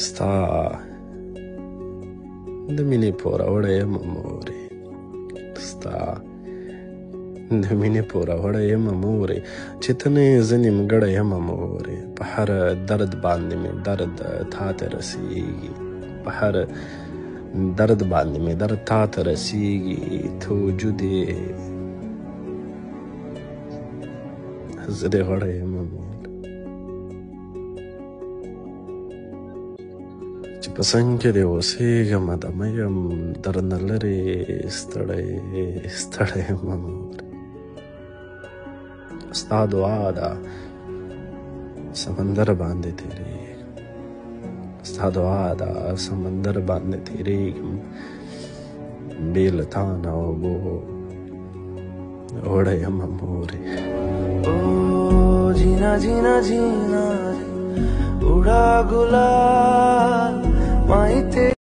ستا د مینې پوروړی یم مورې، ستا د مینې پوروړی یم مورې، چې ته نه یې زه نیمګړی یم مورې. په هر درد باندې مې درد تا ته رسیږي، په هر درد باندې مې درد تا ته رسیږي. ته وجود یې زه دې غړی یم مورې، چې په څنګ کې دې اوسېږم دمه یم درنه لرې ستړی ستړی یم مورې. ستا دعا ده سمندر باندې تېرېږم، ستا دعا ده سمندر باندې تېرېږم، بې له تا نه اوبو وړی یم مورې. ओ जीना जीना जीना उड़ा गुलाब